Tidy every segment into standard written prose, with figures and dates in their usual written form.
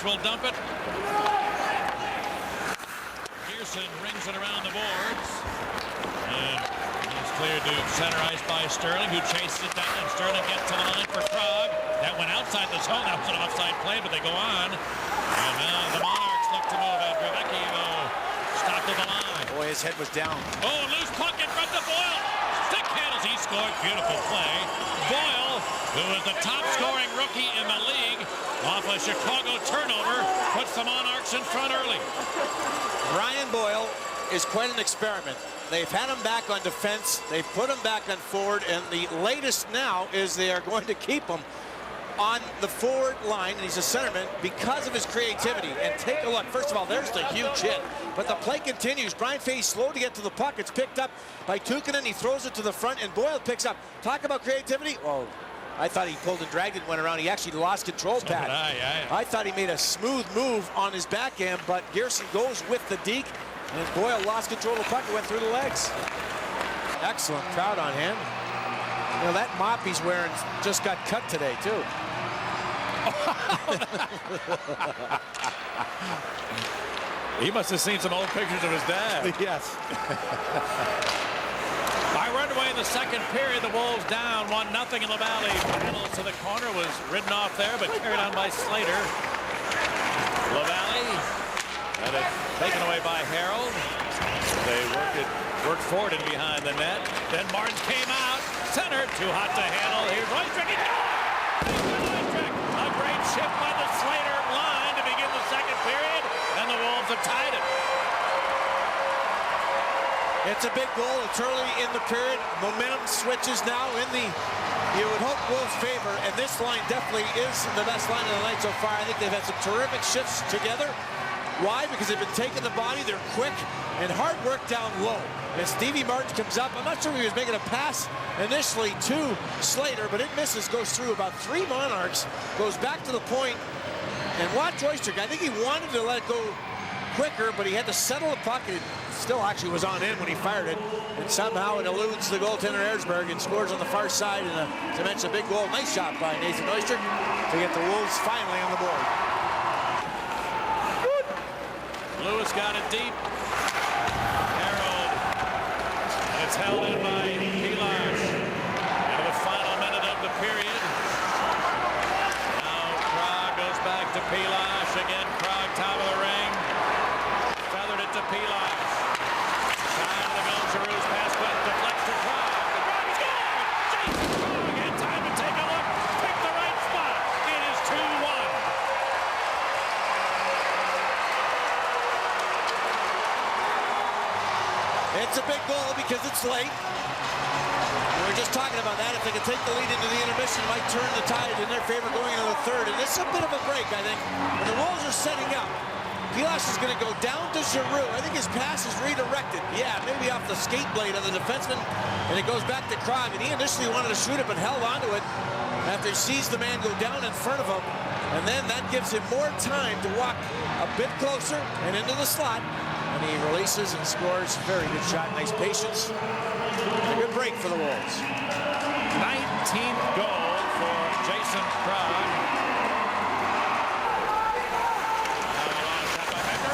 will dump it. Pearson rings it around the boards. And he's cleared to center ice by Sterling, who chases it down. And Sterling gets to the line for Krog. That went outside the zone. That was an offside play, but they go on. And now the Monarchs look to move it. Gravecki, though, stopped at the line. Boy, his head was down. Oh, loose puck in front of Boyle. Stick handles. He scored. Beautiful play. Boyle, who is the top-scoring rookie in the league, off a Chicago turnover, puts the Monarchs in front early. Brian Boyle is quite an experiment. They've had him back on defense. They've put him back on forward. And the latest now is they are going to keep him on the forward line, and he's a centerman because of his creativity. And take a look. First of all, there's the huge hit. But the play continues. Brian Fahey's slow to get to the puck. It's picked up by Tukkanen. He throws it to the front, and Boyle picks up. Talk about creativity. Oh, I thought he pulled and dragged it, went around. He actually lost control, Pat. I thought he made a smooth move on his backhand, but Gerson goes with the deke, and Boyle lost control of the puck and went through the legs. Excellent crowd on hand. You know, that mop he's wearing just got cut today, too. He must have seen some old pictures of his dad. Yes. By runaway in the second period, the Wolves down 1-0 in the Valley. Panels to the corner, was ridden off there, but carried on by Slater. LaValle had it taken away by Harold. They worked forward and behind the net. Then Martin came out, centered, too hot to handle. Here's Roystrick. A great shift by the Slater line to begin the second period, and the Wolves have tied it. It's a big goal. It's early in the period. Momentum switches now in the, you would hope, Wolves' favor. And this line definitely is the best line of the night so far. I think they've had some terrific shifts together. Why? Because they've been taking the body. They're quick and hard work down low. As Stevie Martin comes up, I'm not sure if he was making a pass initially to Slater, but it misses, goes through about 3 Monarchs, goes back to the point, and watch Roystrick. I think he wanted to let it go quicker, but he had to settle the puck. It still actually was on in when he fired it, and somehow it eludes the goaltender Erzberg and scores on the far side. And as I mentioned, a big goal, nice shot by Nathan Roystrick to get the Wolves finally on the board. Lewis got it deep. Harold, and it's held in by Pilash. Into the final minute of the period. Now Krog goes back to Pilash again. Krog top of the ring. Feathered it to Pilash. Side of the goal, Giroux's pass went, deflects to Krog. The Krog is gone! Jason Krog had time to take a look. Pick the right spot. It is 2-1. It's a big goal because it's late. We were just talking about that. If they can take the lead into the intermission, it might turn the tide in their favor going into the third. And this is a bit of a break, I think. And the Wolves are setting up. Pilash is going to go down to Giroux. I think his pass is redirected. Yeah, maybe off the skate blade of the defenseman. And it goes back to Krog. And he initially wanted to shoot it, but held onto it after he sees the man go down in front of him. And then that gives him more time to walk a bit closer and into the slot. And he releases and scores. Very good shot. Nice patience. A good break for the Wolves. 19th goal for Jason Krog.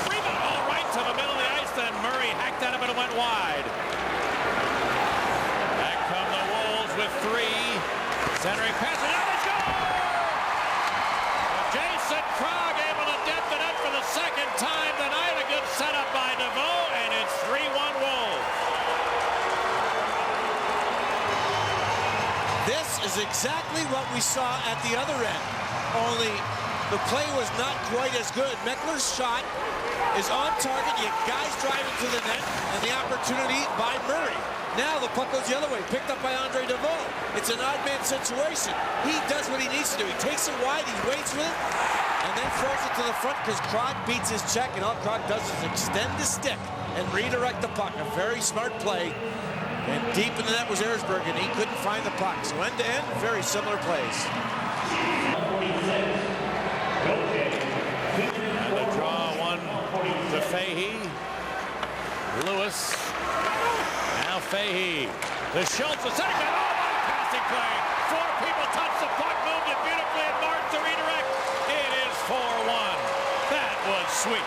Rebound all right to the middle of the ice. Then Murray hacked at him and it went wide. Back come the Wolves with 3. Centering pass. And they score! Jason Krog able to dip the net for the second time tonight. A good setup by DeVoe, and it's 3-1 Wolves. This is exactly what we saw at the other end. Only the play was not quite as good. Meckler's shot is on target. You have guys driving to the net, and the opportunity by Murray. Now the puck goes the other way, picked up by Andre DeVoe. It's an odd man situation. He does what he needs to do. He takes it wide, he waits with it, and then throws it to the front because Krog beats his check, and all Krog does is extend his stick and redirect the puck. A very smart play. And deep in the net was Erzberg, and he couldn't find the puck. So end to end, very similar plays. And the draw one to Fahey. Lewis. Now Fahey. The Schultz, the second man. Oh, what a passing play. 4 people touch the puck, moved it beautifully, and Martin to redirect. It is 4-1. sweep.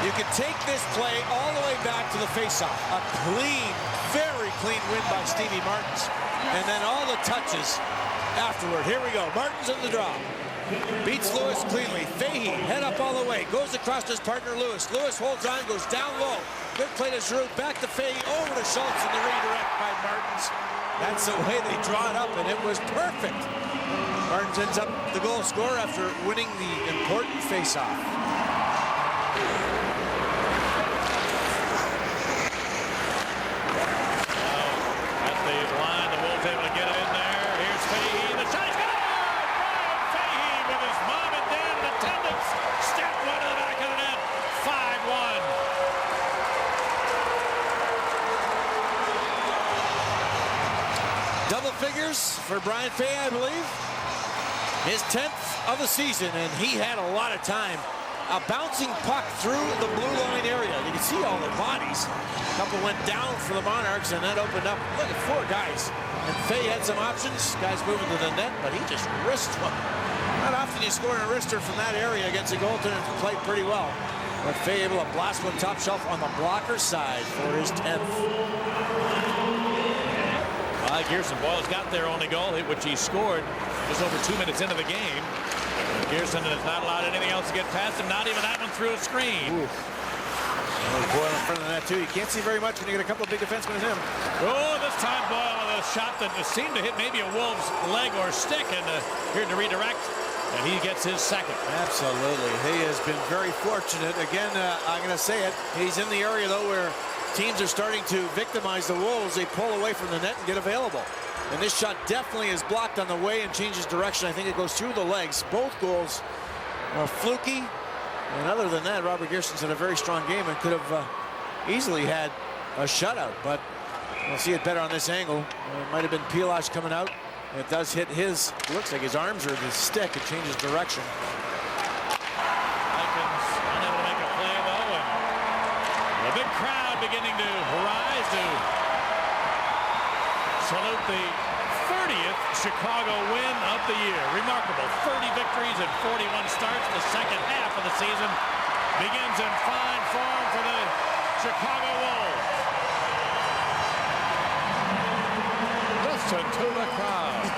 You can take this play all the way back to the faceoff. A clean, very clean win by Stevie Martins. And then all the touches afterward. Here we go. Martins in the draw. Beats Lewis cleanly. Fahey, head up all the way. Goes across his partner, Lewis. Lewis holds on, goes down low. Good play to Giroux. Back to Fahey, over to Schultz, and the redirect by Martins. That's the way they draw it up, and it was perfect. Martins ends up the goal scorer after winning the important faceoff. At the line, the Wolves able to get it in there. Here's Fahey. The shot is good! Brian Fahey with his mom and dad in attendance. Step one to the back of the net. 5-1. Double figures for Brian Fahey, I believe. His 10th of the season, and he had a lot of time. A bouncing puck through the blue line area. You can see all their bodies. A couple went down for the Monarchs, and that opened up. Look at 4 guys. And Fahey had some options. Guys moving to the net, but he just wristed one. Not often you score a wrister from that area against a goaltender and played pretty well. But Fahey able to blast one top shelf on the blocker side for his 10th. Gerson Boyle's got their only goal, which he scored just over 2 minutes into the game. Gerson has not allowed anything else to get past him, not even that one through a screen. Boyle in front of the net, too. You can't see very much when you get a couple of big defensemen as him. Oh, this time Boyle with a shot that seemed to hit maybe a Wolves leg or stick, and here to redirect, and he gets his second. Absolutely. He has been very fortunate. Again, I'm going to say it. He's in the area, though, where teams are starting to victimize the Wolves. They pull away from the net and get available. And this shot definitely is blocked on the way and changes direction. I think it goes through the legs. Both goals are fluky. And other than that, Robert Gerson's had a very strong game and could have easily had a shutout. But we'll see it better on this angle. It might have been Pilash coming out. It does hit his, looks like his arms or his stick. It changes direction. Likens unable to make a play, though. And a big crowd beginning to rise to salute the 30th Chicago win of the year. Remarkable. 30 victories and 41 starts. The second half of the season begins in fine form for the Chicago Wolves. Listen to the crowd.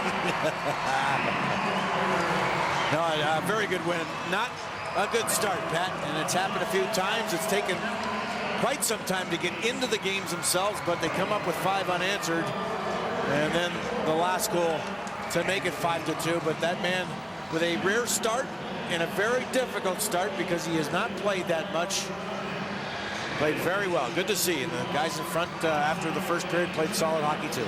No, a very good win. Not a good start, Pat, and it's happened a few times. It's taken quite some time to get into the games themselves, but they come up with 5 unanswered. And then the last goal to make it 5-2. But that man with a rare start and a very difficult start because he has not played that much. Played very well. Good to see. And the guys in front after the first period played solid hockey too.